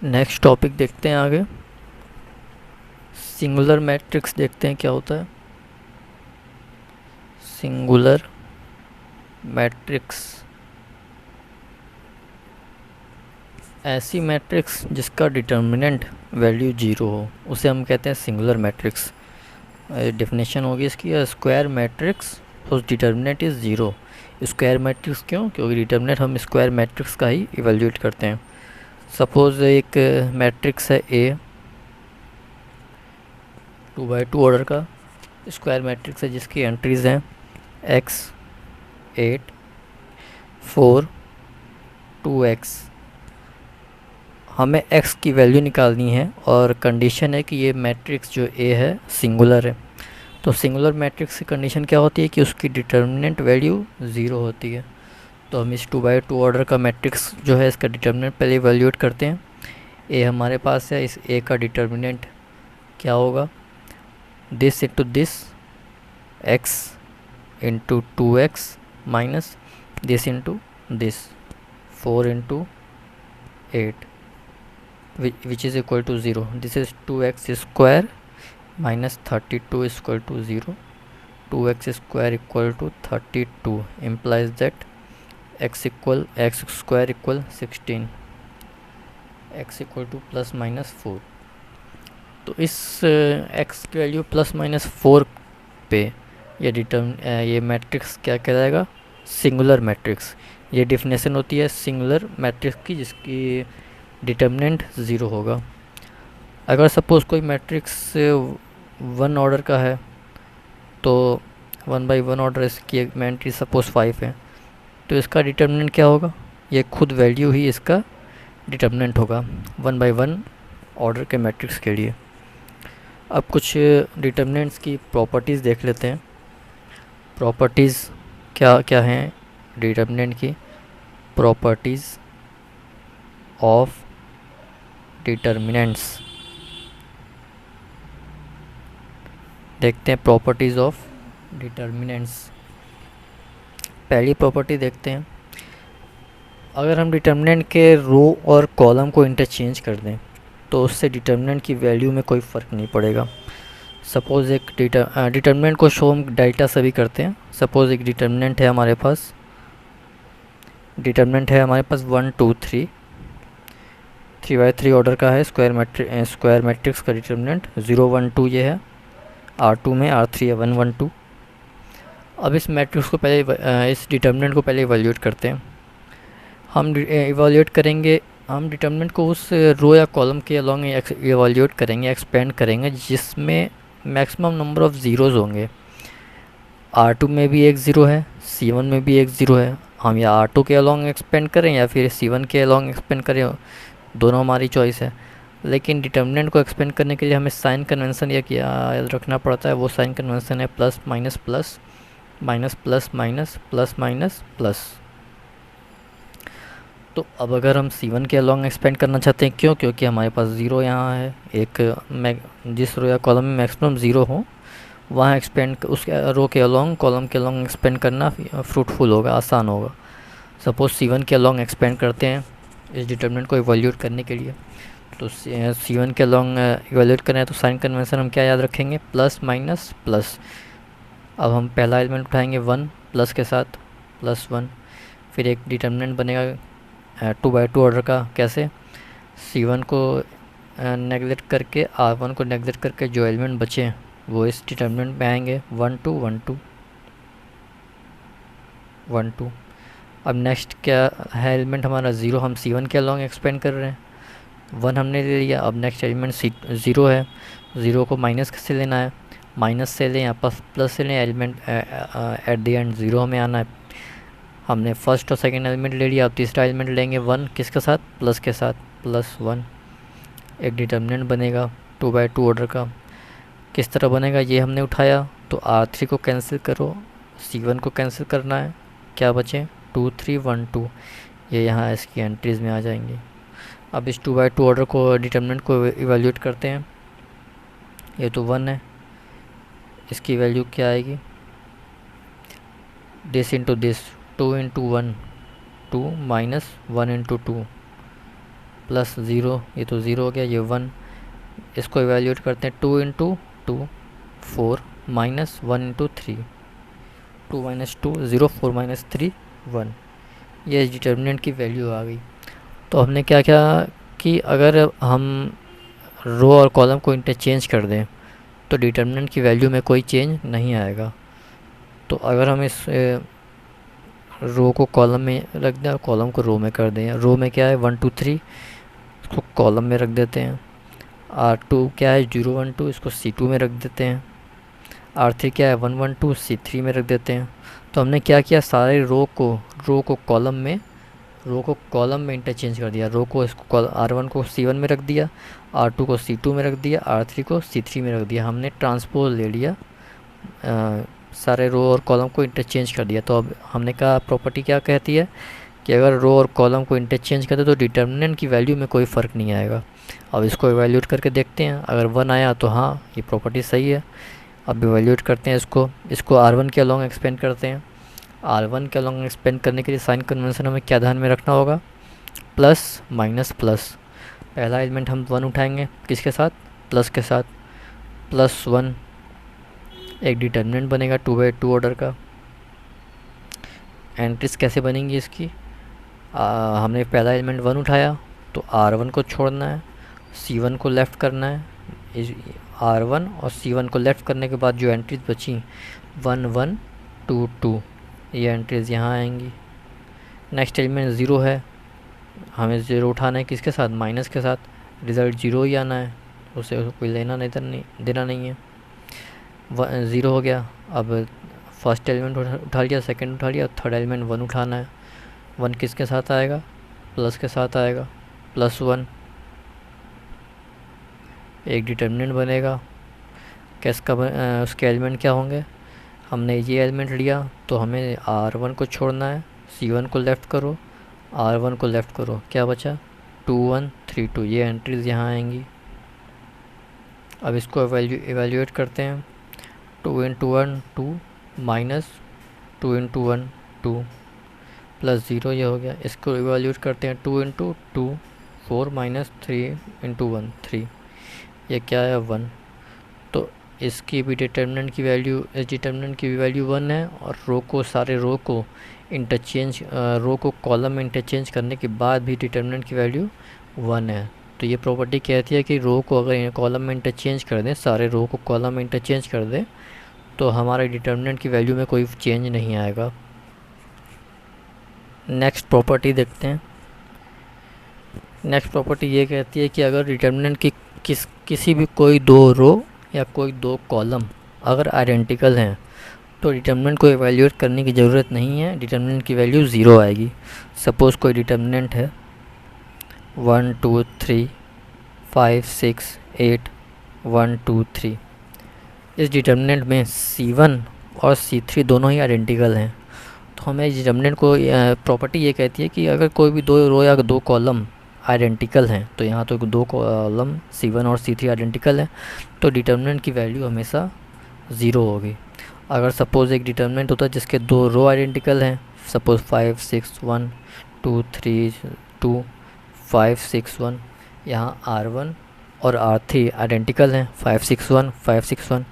Next topic देखते हैं आगे। सिंगुलर मैट्रिक्स देखते हैं क्या होता है। सिंगुलर मैट्रिक्स ऐसी मैट्रिक्स जिसका डिटर्मिनेंट वैल्यू जीरो हो उसे हम कहते हैं सिंगुलर मैट्रिक्स। डेफिनेशन होगी इसकी, स्क्वायर मैट्रिक्स उस determinant is zero. Square matrix क्यों? क्योंकि डिटर्मिनेंट हम स्क्वायर मैट्रिक्स का ही इवेल्यूएट करते हैं। सपोज़ एक मैट्रिक्स है ए, 2x2 ऑर्डर का स्क्वायर मैट्रिक्स है जिसकी एंट्रीज़ हैं x 8 4 2x। हमें x की वैल्यू निकालनी है और कंडीशन है कि ये मैट्रिक्स जो A है सिंगुलर है। तो सिंगुलर मैट्रिक्स की कंडीशन क्या होती है कि उसकी डिटर्मिनेंट वैल्यू ज़ीरो होती है। तो हम इस 2x2 ऑर्डर का मैट्रिक्स जो है इसका डिटर्मिनेंट पहले इवैल्यूएट करते हैं। A हमारे पास है, इस A का डिटर्मिनेंट क्या होगा? This into this x into 2x minus this into this 4 into 8 which is equal to 0. This is 2x square minus 32 is equal to 0. 2x square equal to 32 implies that x square equal 16, x equal to plus minus 4। तो इस x की value plus minus 4 पे ये matrix क्या कहलाएगा? Singular matrix. ये definition होती है सिंगुलर मैट्रिक्स की जिसकी डिटर्मिनेंट ज़ीरो होगा। अगर सपोज़ कोई मैट्रिक्स 1 ऑर्डर का है तो 1/1 ऑर्डर इसकी एंट्री सपोज़ 5 है, तो इसका डिटर्मिनेंट क्या होगा? ये खुद वैल्यू ही इसका डिटर्मिनेंट होगा 1/1 ऑर्डर के मैट्रिक्स के लिए। अब कुछ डिटर्मिनेंट्स की प्रॉपर्टीज़ देख लेते हैं। प्रॉपर्टीज़ क्या क्या हैं डिटर्मिनेंट की? प्रॉपर्टीज़ ऑफ डिटर्मिनेंट्स देखते हैं। प्रॉपर्टीज़ ऑफ डिटर्मिनेंट्स, पहली प्रॉपर्टी देखते हैं। अगर हम डिटर्मिनेंट के रो और कॉलम को इंटरचेंज कर दें तो उससे डिटर्मिनेंट की वैल्यू में कोई फ़र्क नहीं पड़ेगा। सपोज़ एक डिटर्मिनेंट को शो हम डेल्टा से भी करते हैं। सपोज़ एक डिटर्मिनेंट है हमारे पास 1 2 3 3/3 ऑर्डर का है स्क्वायर मैट्रिक्स का डिटर्मिनेंट 0 1 2 ये है। R2 में R3 है 1 1 2। अब इस मैट्रिक्स को पहले इस डिटर्मिनेंट को पहले इवैल्यूएट करते हैं। हम इवैल्यूएट करेंगे, हम डिटर्मिनेंट को उस रो या कॉलम के अलॉन्ग इवैल्यूएट करेंगे, एक्सपेंड करेंगे जिसमें मैक्सिमम नंबर ऑफ़ ज़ीरोज़ होंगे। R2 में भी एक ज़ीरो है, C1 में भी एक ज़ीरो है। हम या R2 के अलॉन्ग एक्सपेंड करें या फिर C1 के अलॉन्ग एक्सपेंड करें, दोनों हमारी चॉइस है। लेकिन डिटर्मिनेंट को एक्सपेंड करने के लिए हमें साइन कन्वेंशन याद रखना पड़ता है। वो साइन कन्वेंशन है plus minus plus minus plus minus plus minus plus. तो अब अगर हम C1 के अलॉन्ग एक्सपेंड करना चाहते हैं, क्यों? क्योंकि हमारे पास ज़ीरो यहाँ है। जिस रो या कॉलम में मैक्सिमम ज़ीरो हो वहाँ एक्सपेंड उस रो के अलॉन्ग कॉलम के अलॉन्ग एक्सपेंड करना फ्रूटफुल होगा, आसान होगा। सपोज़ C1 के अलॉन्ग एक्सपेंड करते हैं इस डिटर्मिनेंट को इवैल्यूएट करने के लिए। तो C1 के अलॉन्ग इवैल्यूएट करना है तो साइन कन्वेंशन हम क्या याद रखेंगे? Plus minus plus. अब हम पहला एलिमेंट उठाएंगे 1 प्लस के साथ +1, फिर एक डिटर्मिनेंट बनेगा 2/2 ऑर्डर का। कैसे? C1 को नेगलेक्ट करके R1 को नेगलेक्ट करके जो एलिमेंट बचे वो इस डिटर्मिनेंट में आएंगे 1 2 1 2 1 2। अब नेक्स्ट क्या है एलिमेंट हमारा? ज़ीरो। हम C1 के अलॉन्ग एक्सपेंड कर रहे हैं, 1 हमने ले लिया। अब नेक्स्ट एलिमेंट ज़ीरो है, ज़ीरो को माइनस से लेना है, माइनस से लें या प्लस से लें, element at the end zero हमें आना है। हमने फर्स्ट और सेकंड एलिमेंट ले लिया, अब तीसरा एलिमेंट लेंगे 1 किसके साथ? प्लस के साथ, +1। एक डिटर्मिनेंट बनेगा 2/2 ऑर्डर का। किस तरह बनेगा ये हमने उठाया, तो R3 को कैंसिल करो, C1 को कैंसिल करना है, क्या बचे? 2 3 1 2। ये यहाँ इसकी एंट्रीज़ में आ जाएंगी। अब इस 2/2 ऑर्डर को डिटर्मिनेंट को इवैल्यूएट करते हैं। ये तो 1 है, इसकी वैल्यू क्या आएगी? This into this 2 into 1 2 minus 1 into 2 plus 0, ये तो 0 हो गया, ये 1। इसको इवेल्यूएट करते हैं 2 into 2 4 minus 1 into 3 2 minus 2 0 4 minus 3 1। ये डिटर्मिनेंट की वैल्यू आ गई। तो हमने क्या किया कि अगर हम रो और कॉलम को इंटरचेंज कर दें तो डिटर्मिनेंट की वैल्यू में कोई चेंज नहीं आएगा। तो अगर हम इस रो को कॉलम में रख दें और कॉलम को रो में कर दें, रो में क्या है 1 2 3, इसको कॉलम में रख देते हैं। R2 क्या है 0 1 2, इसको C2 में रख देते हैं। R3 क्या है 1 1 2, C3 में रख देते हैं। तो हमने क्या किया, सारे रो को कॉलम में इंटरचेंज कर दिया। रो को इसको R1 को C1 में रख दिया, R2 को C2 में रख दिया, R3 को C3 में रख दिया। हमने ट्रांसपोज ले लिया, सारे रो और कॉलम को इंटरचेंज कर दिया। तो अब हमने कहा प्रॉपर्टी क्या कहती है कि अगर रो और कॉलम को इंटरचेंज करते तो डिटर्मिनेंट की वैल्यू में कोई फ़र्क नहीं आएगा। अब इसको इवैल्यूएट करके देखते हैं, अगर 1 आया तो हाँ ये प्रॉपर्टी सही है। अब इवैल्यूएट करते हैं इसको R1 के अलॉन्ग एक्सपेंड करते हैं। R1 के अलॉन्ग एक्सपेंड करने के लिए साइन कन्वेंशन हमें क्या ध्यान में रखना होगा, प्लस माइनस प्लस। पहला एलिमेंट हम 1 उठाएंगे, किसके साथ, प्लस के साथ, प्लस 1 एक डिटर्मिनेंट बनेगा 2/2 ऑर्डर का। एंट्रीज कैसे बनेंगी इसकी, हमने पहला एलिमेंट 1 उठाया तो R1 को छोड़ना है, C1 को लेफ़्ट करना है। R1 और C1 को लेफ़्ट करने के बाद जो एंट्रीज बची 1 1 2 2, ये एंट्रीज यहाँ आएंगी। नेक्स्ट एलिमेंट 0 है, हमें 0 उठाना है, किसके साथ, माइनस के साथ। रिज़ल्ट 0 ही आना है, उसे कोई लेना नहीं देना नहीं है। 0 हो गया। अब फर्स्ट एलिमेंट उठा लिया, सेकंड उठा लिया, थर्ड एलिमेंट 1 उठाना है। 1 किसके साथ आएगा, प्लस के साथ आएगा, प्लस 1 एक डिटर्मिनेंट बनेगा। उसके एलिमेंट क्या होंगे, हमने ये एलिमेंट लिया तो हमें R1 को छोड़ना है, C1 को लेफ़्ट करो, R1 को लेफ़्ट करो, क्या बचा 2 1 3 2, ये एंट्रीज यहाँ आएंगी। अब इसको इवैल्यूएट करते हैं, 2 इंटू 1 2 माइनस 2 इंटू 1 2 प्लस 0, ये हो गया। इसको इवैल्यूएट करते हैं 2 इंटू 2 4 माइनस 3 इंटू 1 3, ये क्या है 1। तो इसकी भी डिटर्मिनेंट की वैल्यू, इस डिटर्मिनेंट की भी वैल्यू 1 है। और सारे रो को रो को कॉलम में इंटरचेंज करने के बाद भी डिटर्मिनेंट की वैल्यू 1 है। तो ये प्रॉपर्टी कहती है कि रो को अगर कॉलम में इंटरचेंज कर दें, सारे रो को कॉलम में इंटरचेंज कर दें तो हमारे डिटर्मिनेंट की वैल्यू में कोई चेंज नहीं आएगा। नेक्स्ट प्रॉपर्टी देखते हैं। नेक्स्ट प्रॉपर्टी ये कहती है कि अगर डिटर्मिनेंट की किसी भी कोई दो रो या कोई दो कॉलम अगर आइडेंटिकल हैं तो डिटर्मिनेंट को इवैल्यूएट करने की ज़रूरत नहीं है, डिटर्मिनेंट की वैल्यू 0 आएगी। सपोज़ कोई डिटर्मिनेंट है 1 2 3 5 6 8 1 2 3, इस डिटर्मिनेंट में C1 और C3 दोनों ही आइडेंटिकल हैं। तो हमें इस डिटर्मिनेंट को प्रॉपर्टी ये कहती है कि अगर कोई भी दो रो या दो कॉलम आइडेंटिकल हैं, तो यहाँ तो दो कॉलम C1 और C3 आइडेंटिकल हैं, तो डिटर्मिनेंट की वैल्यू हमेशा 0 होगी। अगर सपोज़ एक डिटर्मिनेंट होता है जिसके दो रो आइडेंटिकल हैं, सपोज़ 5 6 1 2 3 2 5 6 1, यहाँ R1 और R3 आइडेंटिकल हैं 5 6 1 5 6 1,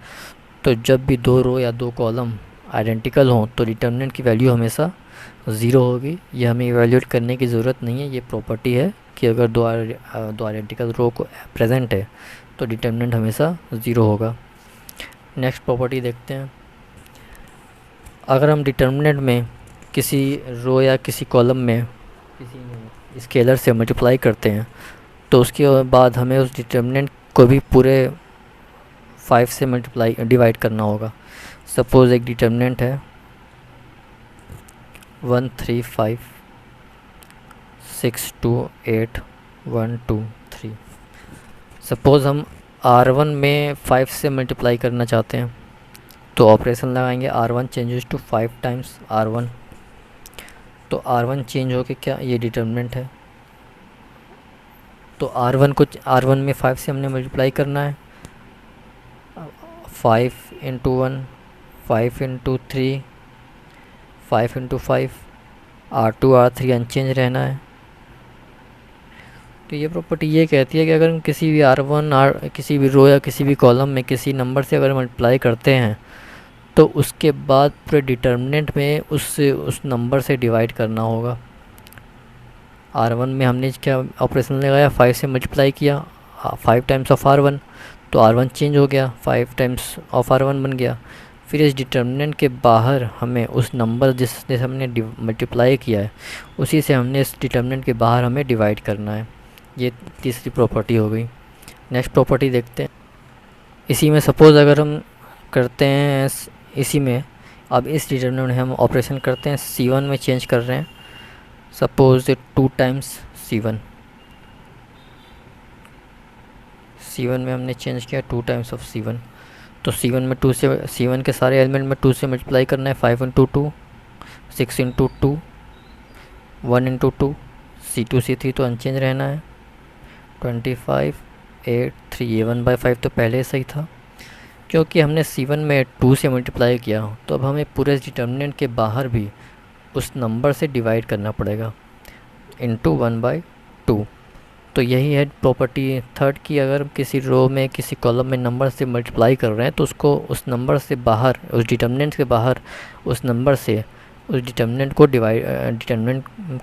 तो जब भी दो रो या दो कॉलम आइडेंटिकल हों तो डिटर्मिनेंट की वैल्यू हमेशा 0 होगी। ये हमें इवैल्यूएट करने की ज़रूरत नहीं है, ये प्रॉपर्टी है कि अगर दो आइडेंटिकल रो को प्रेजेंट है तो डिटर्मिनेंट हमेशा 0 होगा। नेक्स्ट प्रॉपर्टी देखते हैं। अगर हम डिटर्मिनेंट में किसी रो या किसी कॉलम में किसी स्केलर से मल्टीप्लाई करते हैं तो उसके बाद हमें उस डिटर्मिनेंट को भी पूरे 5 से डिवाइड करना होगा। सपोज़ एक डिटर्मिनेंट है 1 3 5 6 2 8 1 2 3। सपोज़ हम R1 में 5 से मल्टीप्लाई करना चाहते हैं तो ऑपरेशन लगाएंगे, R1 changes to 5 times R1, तो R1 चेंज होके क्या, ये डिटर्मिनेंट है, तो R1 में 5 से हमने मल्टीप्लाई करना है, 5 into 1 5 into 3 5 into 5, R2 R3 unchange रहना है। तो ये प्रॉपर्टी ये कहती है कि अगर हम किसी भी किसी भी रो या किसी भी कॉलम में किसी नंबर से अगर मल्टीप्लाई करते हैं तो उसके बाद पूरे डिटर्मिनेंट में उस नंबर से डिवाइड करना होगा। R1 में हमने क्या ऑपरेशन लगाया, 5 से मल्टीप्लाई किया, 5 टाइम्स ऑफ R1, तो R1 चेंज हो गया, 5 टाइम्स ऑफ R1 बन गया। फिर इस डिटर्मिनेंट के बाहर हमें उस नंबर जिससे हमने मल्टीप्लाई किया है उसी से हमने इस डिटर्मिनेंट के बाहर हमें डिवाइड करना है। ये तीसरी प्रॉपर्टी हो गई। नेक्स्ट प्रॉपर्टी देखते हैं। इसी में सपोज़ अगर हम करते हैं इसी में, अब इस डिटर्मिनेंट में हम ऑपरेशन करते हैं, C1 में चेंज कर रहे हैं, सपोज 2 टाइम्स C1 में हमने चेंज किया 2 टाइम्स ऑफ C1। तो C1 में C1 के सारे एलिमेंट में 2 से मल्टीप्लाई करना है, 5 into 2, 6 into 2, 1 into 2, C2 C3 तो अनचेंज रहना है, 25, 8, 3, ये 1/5 तो पहले सही था। क्योंकि हमने C1 में 2 से मल्टीप्लाई किया तो अब हमें पूरे डिटर्मिनेंट के बाहर भी उस नंबर से डिवाइड करना पड़ेगा, इंटू 1/2। तो यही है प्रॉपर्टी थर्ड की, अगर किसी रो में किसी कॉलम में नंबर से मल्टीप्लाई कर रहे हैं तो उसको उस नंबर से बाहर, उस डिटर्मिनेंट के बाहर उस नंबर से उस डिटर्मिनेंट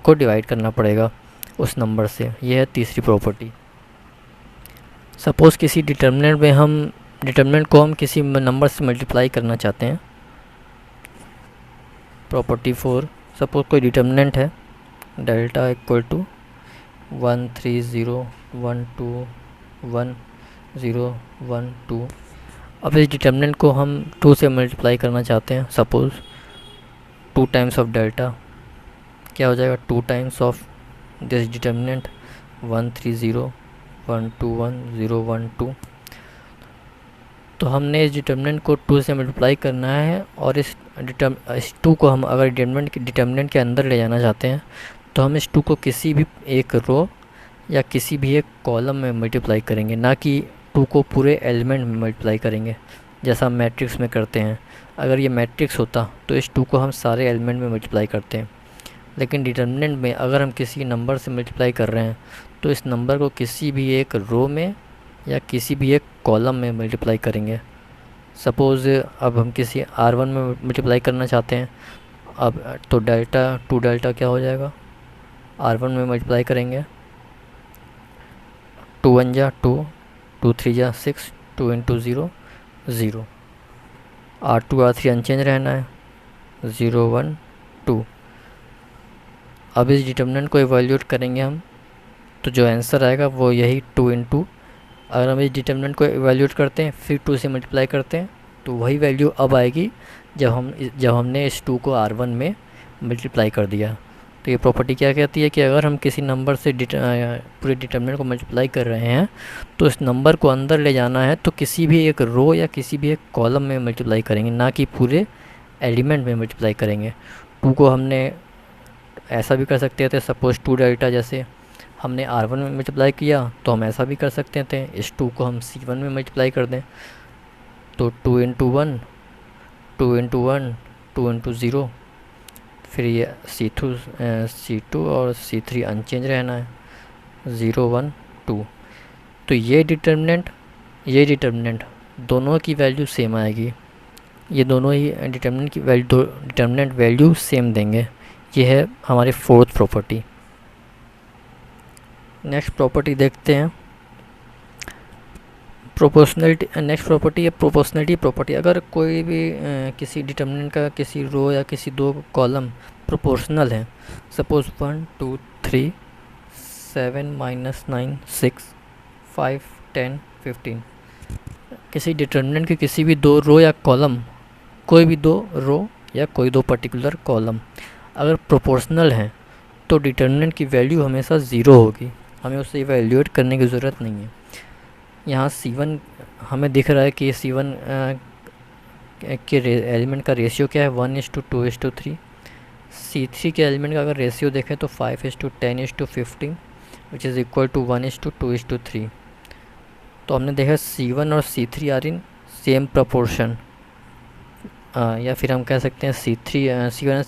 को डिवाइड करना पड़ेगा उस नंबर से। यह है तीसरी प्रॉपर्टी। सपोज़ किसी डिटर्मिनेंट को हम किसी नंबर से मल्टीप्लाई करना चाहते हैं। प्रॉपर्टी 4, सपोज़ कोई डिटर्मिनेंट है डेल्टा इक्वल टू 1 3 0 1 2 1 0 1 2। अब इस डिटर्मिनेंट को हम 2 से मल्टीप्लाई करना चाहते हैं। सपोज़ 2 टाइम्स ऑफ डेल्टा क्या हो जाएगा, 2 टाइम्स ऑफ दिस डिटर्मिनेंट 1 3 0 1 2 1 0 1 2। तो हमने इस डिटर्मिनेंट को 2 से मल्टीप्लाई करना है और इस 2 को हम अगर डिटर्मिनेंट के अंदर ले जाना चाहते हैं तो हम इस 2 को किसी भी एक रो या किसी भी एक कॉलम में मल्टीप्लाई करेंगे, ना कि 2 को पूरे एलिमेंट में मल्टीप्लाई करेंगे जैसा हम मैट्रिक्स में करते हैं। अगर ये मैट्रिक्स होता तो इस 2 को हम सारे एलिमेंट में मल्टीप्लाई करते हैं, लेकिन डिटर्मिनेंट में अगर हम किसी नंबर से मल्टीप्लाई कर रहे हैं तो इस नंबर को किसी भी एक रो में या किसी भी एक कॉलम में मल्टीप्लाई करेंगे। सपोज़ अब हम किसी R1 में मल्टीप्लाई करना चाहते हैं, अब तो टू डेल्टा क्या हो जाएगा, R1 में मल्टीप्लाई करेंगे, 2 1 जा 2, 2 3 जा 6, 2 इंटू 0 0, R2 R3 अनचेंज रहना है, 0 1 2। अब इस डिटर्मिनेंट को इवैल्यूएट करेंगे हम, तो जो आंसर आएगा वो यही 2 इंटू, अगर हम इस डिटर्मिनेंट को इवैल्यूएट करते हैं फिर 2 से मल्टीप्लाई करते हैं तो वही वैल्यू अब आएगी जब हमने इस 2 को R1 में मल्टीप्लाई कर दिया। तो ये प्रॉपर्टी क्या कहती है कि अगर हम किसी नंबर से पूरे डिटर्मिनेंट को मल्टीप्लाई कर रहे हैं तो इस नंबर को अंदर ले जाना है तो किसी भी एक रो या किसी भी एक कॉलम में मल्टीप्लाई करेंगे, ना कि पूरे एलिमेंट में मल्टीप्लाई करेंगे। 2 को हमने ऐसा भी कर सकते थे, सपोज़ 2 डेल्टा जैसे हमने R1 में मल्टीप्लाई किया तो हम ऐसा भी कर सकते थे, इस 2 को हम C1 में मल्टीप्लाई कर दें तो 2 इंटू 1 2 इंटू 1 2 इंटू 0, फिर ये C2 और C3 अनचेंज रहना है, 0 1 2। तो ये डिटर्मिनेंट दोनों की वैल्यू सेम आएगी, ये दोनों ही डिटर्मिनेंट वैल्यू सेम देंगे। ये है हमारी फोर्थ प्रॉपर्टी। नेक्स्ट प्रॉपर्टी देखते हैं, प्रोपोर्शनलिटी। नेक्स्ट प्रॉपर्टी है प्रोपोर्शनलिटी प्रॉपर्टी। अगर कोई भी किसी डिटर्मिनेंट का किसी रो या किसी 2 कॉलम प्रोपोर्शनल है, सपोज़ 1 2 3 7 -9 6 5 10 15, किसी डिटर्मिनेंट के किसी भी 2 रो या कॉलम, कोई भी 2 रो या कोई 2 पर्टिकुलर कॉलम अगर प्रोपोर्शनल हैं तो डिटर्मिनेंट की वैल्यू हमेशा 0 होगी, हमें उससे इवैल्यूएट करने की ज़रूरत नहीं है। यहाँ C1 हमें दिख रहा है कि C1 के एलिमेंट का रेशियो क्या है, 1:2:3। C3 के एलिमेंट का अगर रेशियो देखें तो 5:10:15 विच इज़ इक्वल टू 1:2:3। तो हमने देखा C1 और C3 are in same proportion, या फिर हम कह सकते हैं C1 और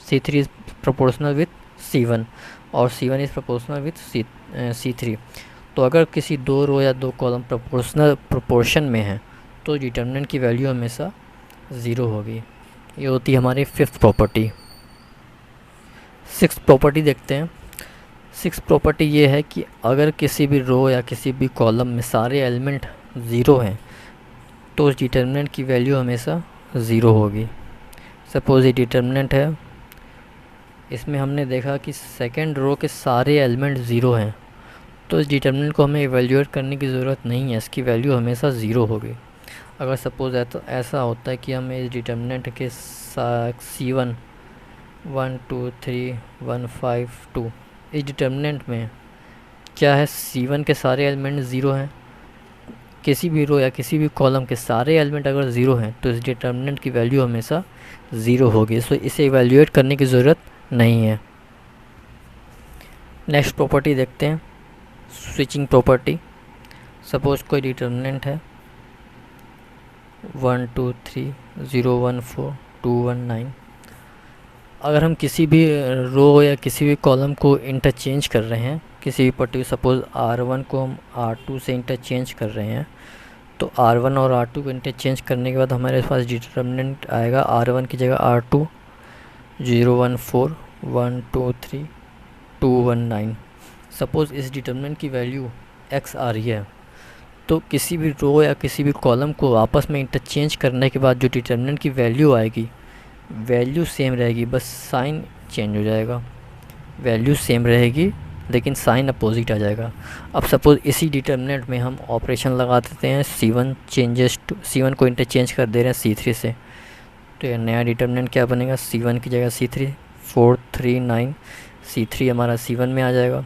C3 is proportional with C1। और C1 is proportional with C3। तो अगर किसी दो रो या दो कॉलम प्रोपोर्शन में है तो डिटर्मिनेंट की वैल्यू हमेशा 0 होगी। ये होती है हमारी फिफ्थ प्रॉपर्टी। सिक्स्थ प्रॉपर्टी देखते हैं। सिक्स्थ प्रॉपर्टी ये है कि अगर किसी भी रो या किसी भी कॉलम में सारे एलिमेंट 0 हैं तो उस डिटर्मिनेंट की वैल्यू हमेशा 0 होगी। सपोज़ ये डिटर्मिनेंट है, इसमें हमने देखा कि सेकंड रो के सारे एलिमेंट 0 हैं, तो इस डिटर्मिनेंट को हमें इवेल्यूएट करने की ज़रूरत नहीं है, इसकी वैल्यू हमेशा 0 होगी। अगर सपोज़ है तो ऐसा होता है कि हमें इस डिटर्मिनेंट के C1 1 2 3 1 5 2 इस डिटर्मिनेंट में क्या है, C1 के सारे एलिमेंट 0 हैं। किसी भी रो या किसी भी कॉलम के सारे एलिमेंट अगर 0 हैं तो इस डिटर्मिनेंट की वैल्यू हमेशा 0 होगी, सो इसे इवेल्यूएट करने की ज़रूरत नहीं है। नेक्स्ट प्रॉपर्टी देखते हैं, स्विचिंग प्रॉपर्टी। सपोज़ कोई डिटर्मिनेंट है 1 2 3 0 1 4 2 1 9। अगर हम किसी भी रो या किसी भी कॉलम को इंटरचेंज कर रहे हैं, किसी भी पर्टिकुलर सपोज़ R1 को हम R2 से इंटरचेंज कर रहे हैं, तो R1 और R2 को इंटरचेंज करने के बाद हमारे पास डिटर्मिनेंट आएगा R1 की जगह R2 0 1 4 1 2 3 2 1 9। सपोज़ इस डिटर्मिनेंट की वैल्यू x आ रही है, तो किसी भी रो या किसी भी कॉलम को आपस में इंटरचेंज करने के बाद जो डिटर्मिनेंट की वैल्यू आएगी, वैल्यू सेम रहेगी, बस साइन चेंज हो जाएगा। वैल्यू सेम रहेगी लेकिन साइन अपोजिट आ जाएगा। अब सपोज़ इसी डिटर्मिनेंट में हम ऑपरेशन लगा देते हैं, C1 को इंटरचेंज कर दे रहे हैं C3 से, तो ये नया डिटर्मिनेंट क्या बनेगा, C1 की जगह C3 4 3 9, C3 हमारा C1 में आ जाएगा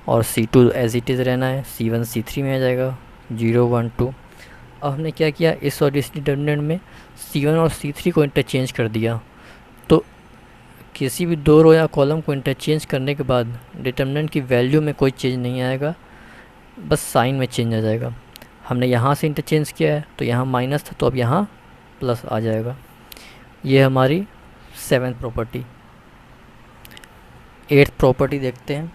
और C2 एज इट इज़ रहना है, C1 C3 में आ जाएगा 0 1 2। अब हमने क्या किया, इस और इस डिटर्मिनेंट में C1 और C3 को इंटरचेंज कर दिया, तो किसी भी दो रो या कॉलम को इंटरचेंज करने के बाद डिटर्मिनेंट की वैल्यू में कोई चेंज नहीं आएगा, बस साइन में चेंज आ जाएगा। हमने यहाँ से इंटरचेंज किया है तो यहाँ माइनस था, तो अब यहाँ प्लस आ जाएगा। ये हमारी सेवेंथ प्रॉपर्टी। एट्थ प्रॉपर्टी देखते हैं।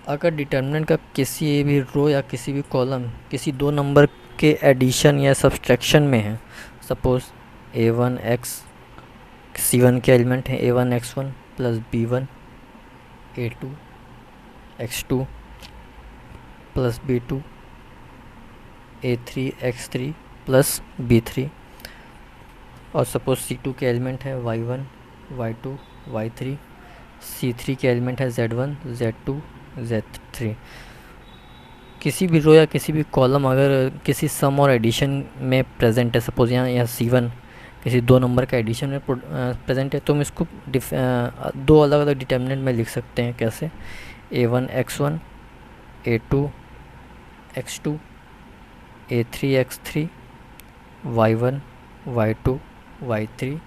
अगर डिटर्मिनेंट का किसी भी रो या किसी भी कॉलम किसी दो नंबर के एडिशन या सब्सट्रैक्शन में है, सपोज़ A1 x C1 के एलिमेंट हैं A1 x1 plus B1 A2 x2 plus B2 A3 x3 plus B3, और सपोज़ C2 के एलिमेंट है Y1 Y2 Y3, C3 के एलिमेंट है Z1 Z2 Z3। किसी भी रो या किसी भी कॉलम अगर किसी सम और एडिशन में प्रेजेंट है, सपोज़ यहाँ C1 किसी दो नंबर का एडिशन में प्रेजेंट है, तो हम इसको दो अलग अलग डिटर्मिनेंट में लिख सकते हैं। कैसे, A1 x1 A2 x2 A3 x3 Y1 Y2 Y3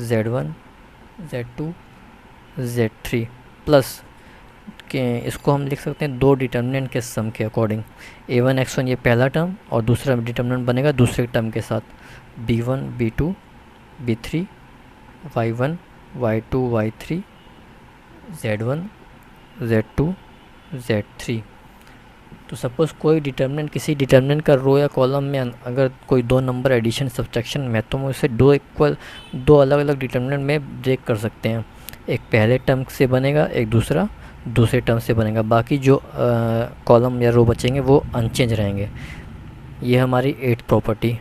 Z1 Z2 Z3 plus के इसको हम लिख सकते हैं दो डिटर्मिनेंट के सम के अकॉर्डिंग। A1 x1 ये पहला टर्म और दूसरा डिटर्मिनेंट बनेगा दूसरे टर्म के साथ, B1 B2 B3 Y1 Y2 Y3 Z1 Z2 Z3। तो सपोज़ कोई डिटर्मिनेंट किसी डिटर्मिनेंट का रो या कॉलम में अगर कोई दो नंबर एडिशन सब्ट्रैक्शन में, तो हम उसे दो अलग अलग डिटर्मिनेंट में ब्रेक कर सकते हैं। एक पहले टर्म से बनेगा, एक दूसरे टर्म से बनेगा, बाकी जो कॉलम या रो बचेंगे वो अनचेंज रहेंगे। ये हमारी एट्थ प्रॉपर्टी।